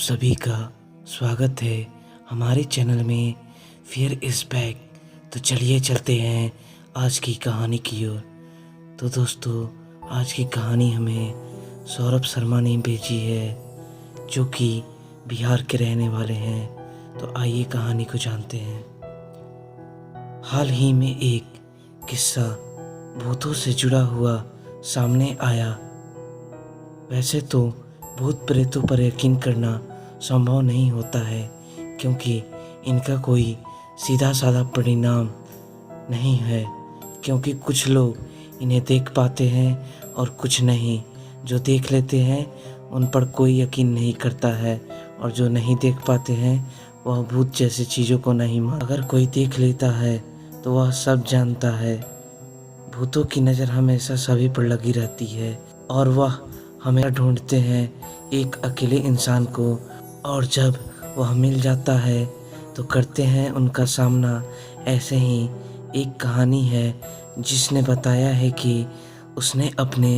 सभी का स्वागत है हमारे चैनल में। Fear is back. तो चलिए चलते हैं आज की कहानी की ओर। तो दोस्तों, आज की कहानी हमें सौरभ शर्मा ने भेजी है, जो कि बिहार के रहने वाले हैं। तो आइए कहानी को जानते हैं। हाल ही में एक किस्सा भूतों से जुड़ा हुआ सामने आया। वैसे तो भूत प्रेतों पर यकीन करना संभव नहीं होता है, क्योंकि इनका कोई सीधा साधा परिणाम नहीं है। क्योंकि कुछ लोग इन्हें देख पाते हैं और कुछ नहीं। जो देख लेते हैं उन पर कोई यकीन नहीं करता है, और जो नहीं देख पाते हैं वह भूत जैसी चीज़ों को नहीं मान। अगर कोई देख लेता है तो वह सब जानता है। भूतों की नज़र हमेशा सभी पर लगी रहती है, और वह हमें ढूंढते हैं एक अकेले इंसान को, और जब वह मिल जाता है तो करते हैं उनका सामना। ऐसे ही एक कहानी है जिसने बताया है कि उसने अपने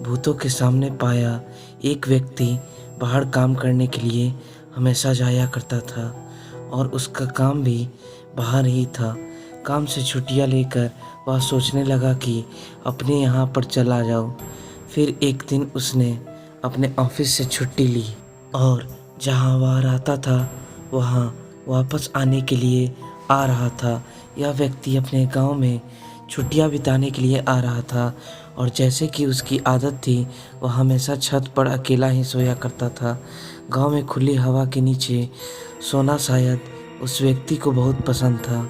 भूतों के सामने पाया एक व्यक्ति बाहर काम करने के लिए हमेशा जाया करता था, और उसका काम भी बाहर ही था। काम से छुट्टियां लेकर वह सोचने लगा कि अपने यहाँ पर चला जाऊँ। फिर एक दिन उसने अपने ऑफिस से छुट्टी ली, और जहाँ वह रहता था वहाँ वापस आने के लिए आ रहा था। यह व्यक्ति अपने गांव में छुट्टियां बिताने के लिए आ रहा था, और जैसे कि उसकी आदत थी वह हमेशा छत पर अकेला ही सोया करता था। गांव में खुली हवा के नीचे सोना शायद उस व्यक्ति को बहुत पसंद था।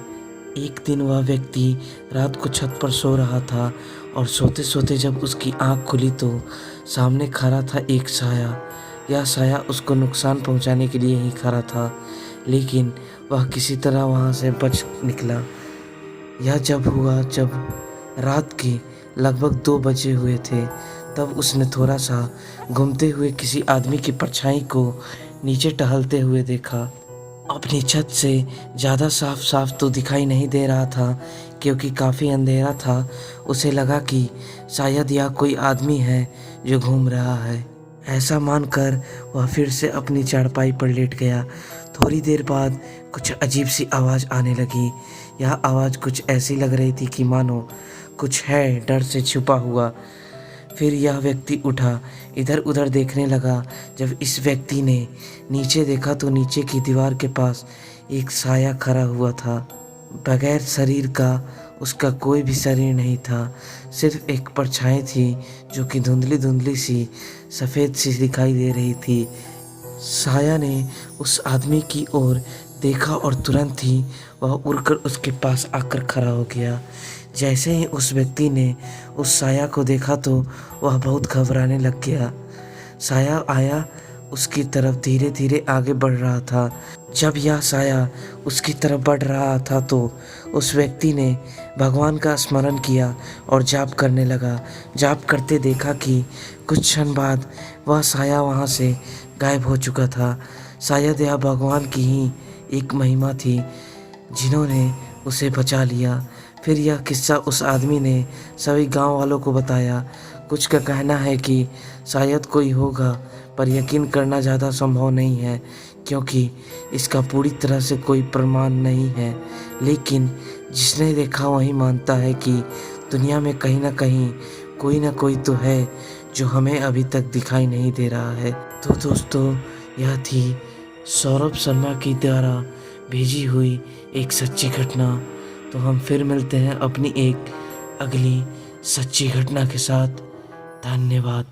एक दिन वह व्यक्ति रात को छत पर सो रहा था, और सोते सोते जब उसकी आंख खुली तो सामने खड़ा था एक साया। यह साया उसको नुकसान पहुंचाने के लिए ही खड़ा था, लेकिन वह किसी तरह वहां से बच निकला। यह जब हुआ जब रात के लगभग 2 बजे हुए थे, तब उसने थोड़ा सा घूमते हुए किसी आदमी की परछाई को नीचे टहलते हुए देखा। अपनी छत से ज़्यादा साफ साफ तो दिखाई नहीं दे रहा था, क्योंकि काफ़ी अंधेरा था। उसे लगा कि शायद यह कोई आदमी है जो घूम रहा है। ऐसा मानकर वह फिर से अपनी चारपाई पर लेट गया। थोड़ी देर बाद कुछ अजीब सी आवाज़ आने लगी। यह आवाज़ कुछ ऐसी लग रही थी कि मानो कुछ है डर से छुपा हुआ। फिर यह व्यक्ति उठा, इधर उधर देखने लगा। जब इस व्यक्ति ने नीचे देखा तो नीचे की दीवार के पास एक साया खड़ा हुआ था। बगैर शरीर का उसका कोई भी शरीर नहीं था, सिर्फ एक परछाई थी जो कि धुंधली धुंधली सी सफ़ेद सी दिखाई दे रही थी। साया ने उस आदमी की ओर देखा, और तुरंत ही वह उड़कर उसके पास आकर खड़ा हो गया। जैसे ही उस व्यक्ति ने उस साया को देखा तो वह बहुत घबराने लग गया। साया आया उसकी तरफ धीरे धीरे आगे बढ़ रहा था। जब यह साया उसकी तरफ बढ़ रहा था तो उस व्यक्ति ने भगवान का स्मरण किया और जाप करने लगा। जाप करते देखा कि कुछ क्षण बाद वह साया वहाँ से गायब हो चुका था। शायद यह भगवान की ही एक महिमा थी जिन्होंने उसे बचा लिया। फिर यह किस्सा उस आदमी ने सभी गांव वालों को बताया। कुछ का कहना है कि शायद कोई होगा, पर यकीन करना ज़्यादा संभव नहीं है, क्योंकि इसका पूरी तरह से कोई प्रमाण नहीं है। लेकिन जिसने देखा वही मानता है कि दुनिया में कहीं ना कोई तो है जो हमें अभी तक दिखाई नहीं दे रहा है। तो दोस्तों, यह थी सौरभ शर्मा की द्वारा भेजी हुई एक सच्ची घटना। तो हम फिर मिलते हैं अपनी एक अगली सच्ची घटना के साथ। धन्यवाद।